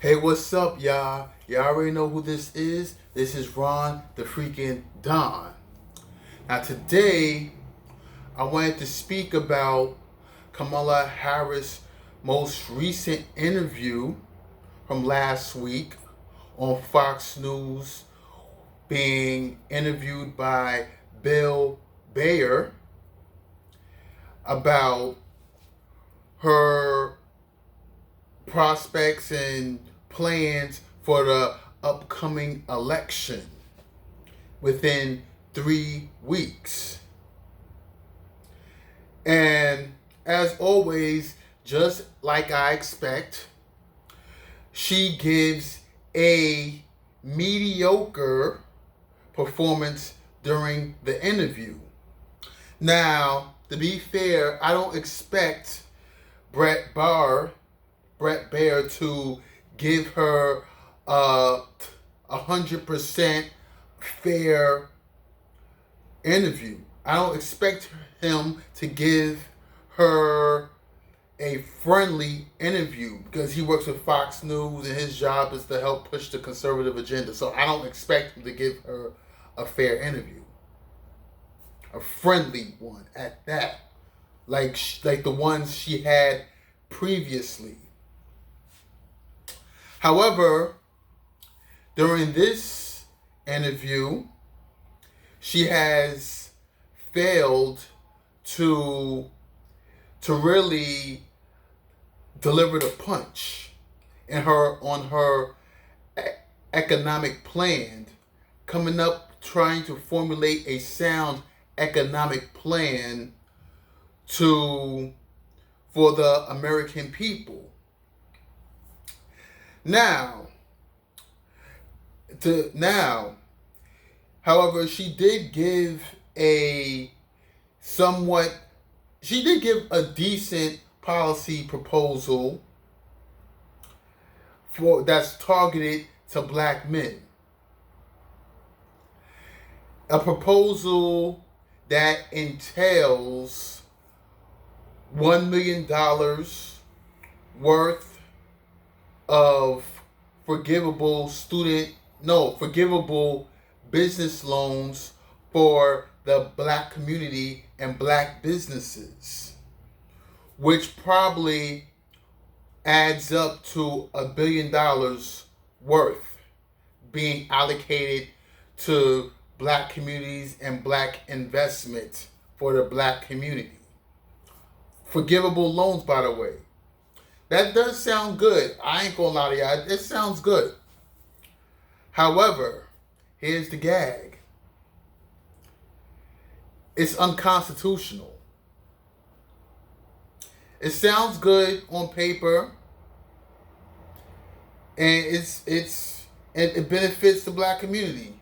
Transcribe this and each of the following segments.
Hey, what's up, y'all? Y'all already know who this is. This is Ron, the freaking Don. Now, today, I wanted to speak about Kamala Harris' most recent interview from last week on Fox News, being interviewed by Bill Bayer about her prospects and plans for the upcoming election within 3 weeks. And as always, just like I expect, she gives a mediocre performance during the interview. Now, to be fair, I don't expect Brett Baer to give her a 100% fair interview. I don't expect him to give her a friendly interview because he works with Fox News and his job is to help push the conservative agenda. So I don't expect him to give her a fair interview, a friendly one at that, like the ones she had previously. However, during this interview, she has failed to really deliver the punch on her economic plan, coming up trying to formulate a sound economic plan for the American people. Now, however, she did give a decent policy proposal that's targeted to black men. A proposal that entails $1 million worth of forgivable business loans for the black community and black businesses, which probably adds up to $1 billion worth being allocated to black communities and black investment for the black community. Forgivable loans, by the way. That does sound good. I ain't gonna lie to y'all. It sounds good. However, here's the gag. It's unconstitutional. It sounds good on paper, and it benefits the black community.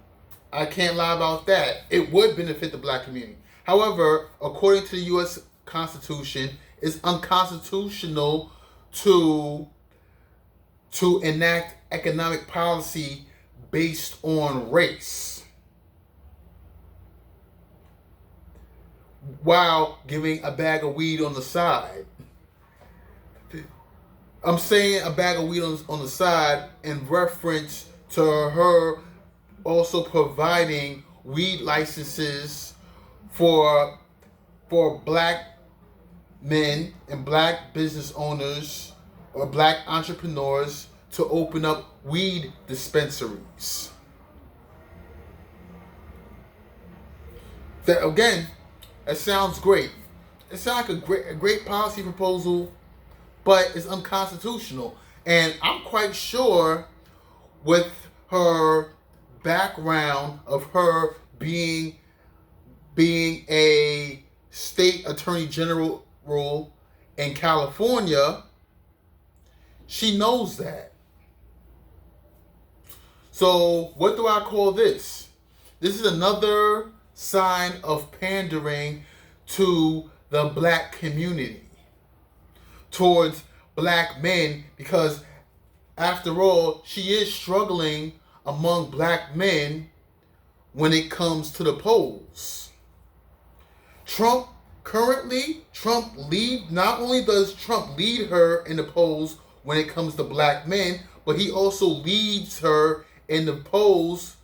I can't lie about that. It would benefit the black community. However, according to the U.S. Constitution, it's unconstitutional to enact economic policy based on race while giving a bag of weed on the side. I'm saying a bag of weed on the side in reference to her also providing weed licenses for black men and black business owners or black entrepreneurs to open up weed dispensaries. That sounds great. It sounds like a great policy proposal, but it's unconstitutional. And I'm quite sure with her background of her being a state attorney general in California, she knows that. So what do I call this? This is another sign of pandering to the black community, towards black men, because after all, she is struggling among black men when it comes to the polls. Not only does Trump lead her in the polls when it comes to black men, but he also leads her in the polls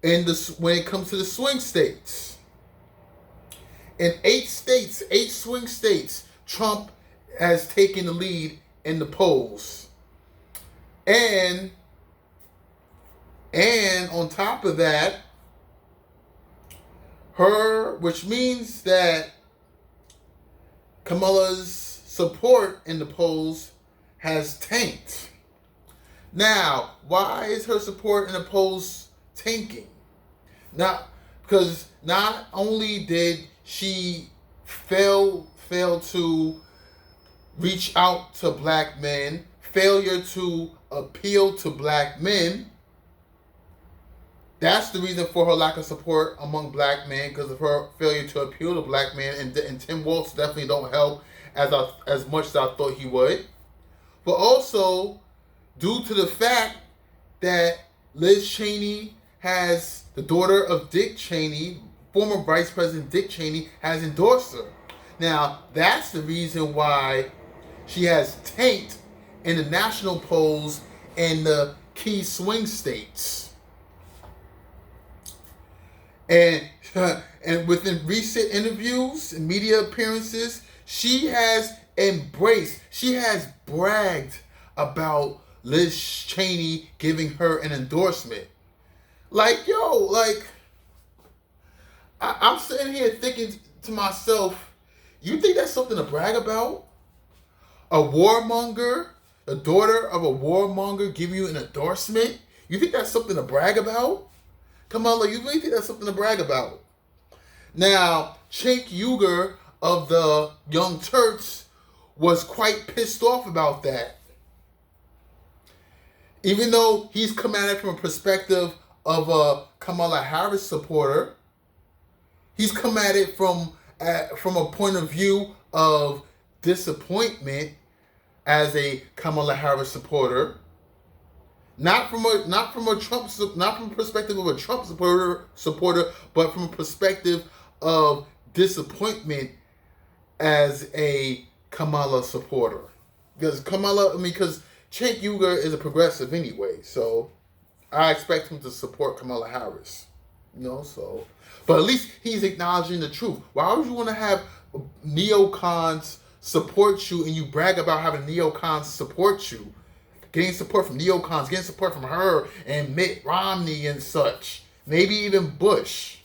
when it comes to the swing states. In 8 swing states, Trump has taken the lead in the polls. And on top of that, which means that Kamala's support in the polls has tanked. Now, why is her support in the polls tanking? Because not only did she fail to reach out to black men, failure to appeal to black men. That's the reason for her lack of support among black men, because of her failure to appeal to black men. And Tim Walz definitely don't help as much as I thought he would. But also, due to the fact that Liz Cheney has, the daughter of Dick Cheney, former Vice President Dick Cheney, has endorsed her. Now, that's the reason why she has tanked in the national polls in the key swing states. And within recent interviews and media appearances, she has bragged about Liz Cheney giving her an endorsement. I'm sitting here thinking to myself, you think that's something to brag about? A warmonger, the daughter of a warmonger giving you an endorsement? You think that's something to brag about? Kamala, you really think that's something to brag about? Now, Cenk Uygur of the Young Turks was quite pissed off about that. Even though he's come at it from a perspective of a Kamala Harris supporter, he's come at it from a point of view of disappointment as a Kamala Harris supporter. Not from a perspective of a Trump supporter, but from a perspective of disappointment as a Kamala supporter. Because Cenk Uygur is a progressive anyway, so I expect him to support Kamala Harris. But at least he's acknowledging the truth. Why would you want to have neocons support you and you brag about having neocons support you? Getting support from neocons, getting support from her and Mitt Romney and such. Maybe even Bush.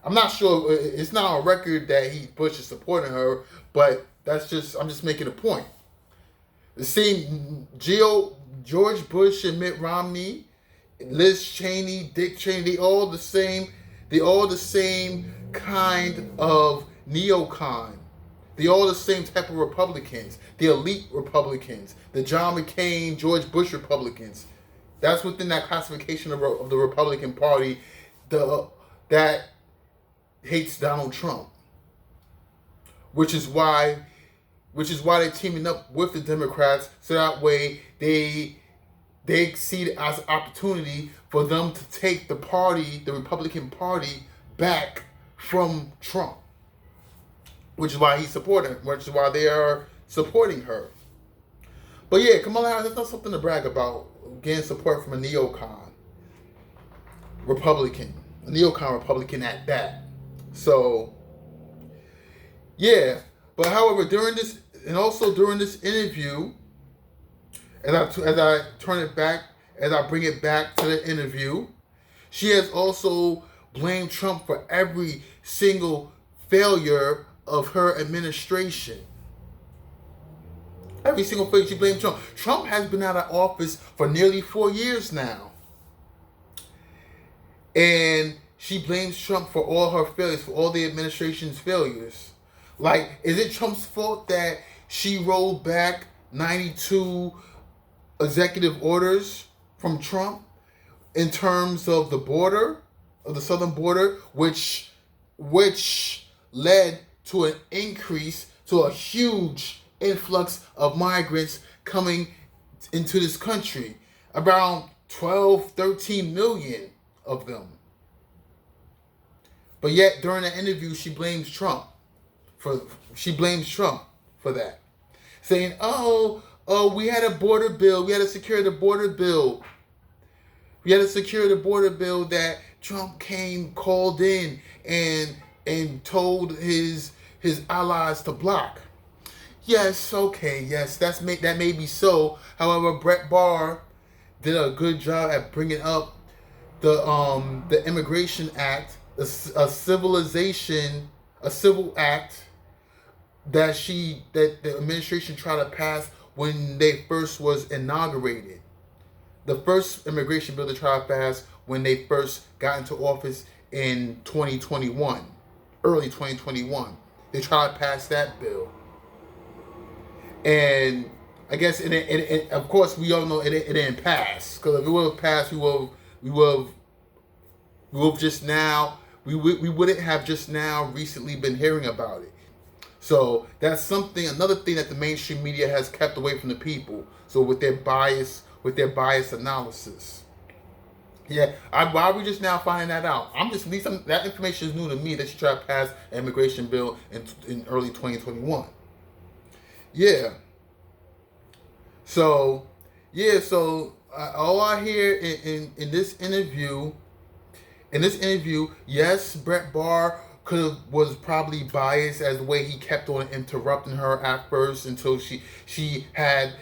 I'm not sure. It's not on record that Bush is supporting her, but I'm just making a point. The same George Bush and Mitt Romney, Liz Cheney, Dick Cheney, they all the same kind of neocon. They all the same type of Republicans. The elite Republicans. The John McCain, George Bush Republicans. That's within that classification of the Republican Party that hates Donald Trump. Which is why they're teaming up with the Democrats, so that way they see it as an opportunity for them to take the Republican Party, back from Trump. Which is why which is why they are supporting her. But yeah, Kamala Harris, that's not something to brag about, getting support from a neocon Republican at that. So, yeah. But however, during this interview, as I bring it back to the interview, she has also blamed Trump for every single failure of her administration. Every single failure she blamed Trump. Trump has been out of office for nearly 4 years now. And she blames Trump for all her failures, for all the administration's failures. Is it Trump's fault that she rolled back 92 executive orders from Trump in terms of the border, of the southern border, which led to an increase, to a huge influx of migrants coming into this country? Around 12, 13 million of them. But yet, during the interview, she blames Trump for that. Saying, oh, we had a border bill. We had to secure the border bill. We had to secure the border bill that Trump called in and told his allies to block. Yes, okay, yes, that may be so. However, Brett Barr did a good job at bringing up the Immigration Act, a civil act that the administration tried to pass when they first was inaugurated. The first immigration bill they tried to pass when they first got into office in 2021, early 2021. They tried to pass that bill. And I guess of course we all know it didn't pass, because if it would have passed, we wouldn't have just now recently been hearing about it. So that's another thing that the mainstream media has kept away from the people. So with their bias analysis. Yeah, why are we just now finding that out? That information is new to me, that she tried to pass an immigration bill in early 2021. Yeah. So all I hear in this interview, yes, Brett Barr was probably biased as the way he kept on interrupting her at first until she said,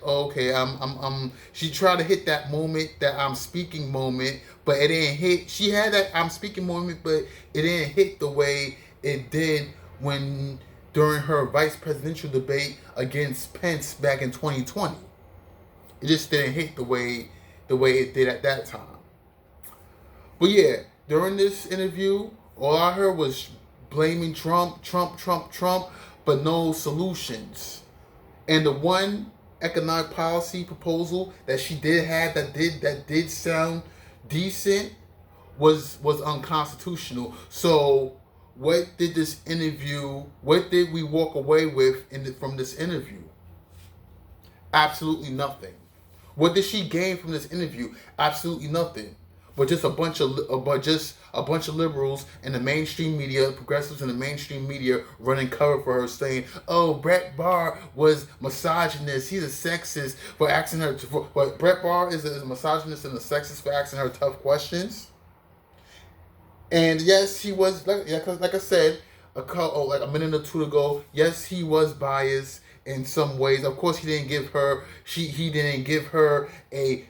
okay, she tried to hit that moment, that I'm speaking moment, but it didn't hit. She had that I'm speaking moment, but it didn't hit the way it did during her vice presidential debate against Pence back in 2020. It just didn't hit the way it did at that time. But yeah, during this interview, all I heard was blaming Trump, but no solutions. And the one economic policy proposal that she did have that did sound decent was unconstitutional. So what did we walk away with from this interview? Absolutely nothing. What did she gain from this interview? Absolutely nothing. But just a bunch of liberals and the mainstream media, progressives in the mainstream media, running cover for her, saying, "Oh, Brett Barr was misogynist. He's a sexist for asking her." But Brett Barr is a misogynist and a sexist for asking her tough questions. And yes, he was like I said like a minute or two ago. Yes, he was biased in some ways. Of course, he didn't give her a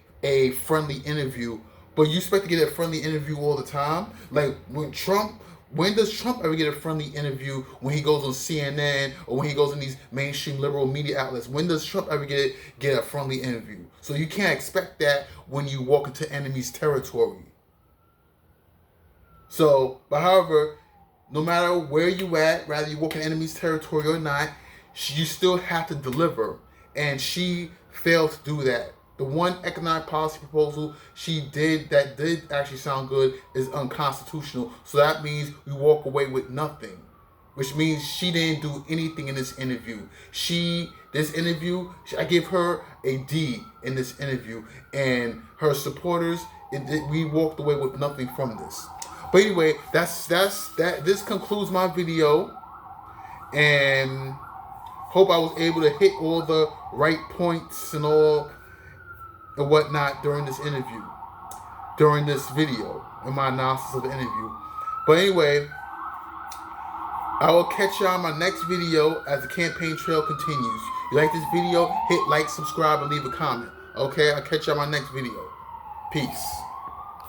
friendly interview. But you expect to get a friendly interview all the time? Like when does Trump ever get a friendly interview when he goes on CNN or when he goes in these mainstream liberal media outlets? When does Trump ever get a friendly interview? So you can't expect that when you walk into enemy's territory. So, but however, no matter where you at, whether you walk in enemy's territory or not, you still have to deliver. And she failed to do that. The one economic policy proposal she did that did actually sound good is unconstitutional. So that means we walk away with nothing. Which means she didn't do anything in this interview. I give her a D in this interview. And her supporters, we walked away with nothing from this. But anyway, this concludes my video. And hope I was able to hit all the right points and whatnot during this video, in my analysis of the interview. But anyway, I will catch y'all on my next video as the campaign trail continues. You like this video? Hit like, subscribe, and leave a comment. Okay, I'll catch y'all on my next video. Peace.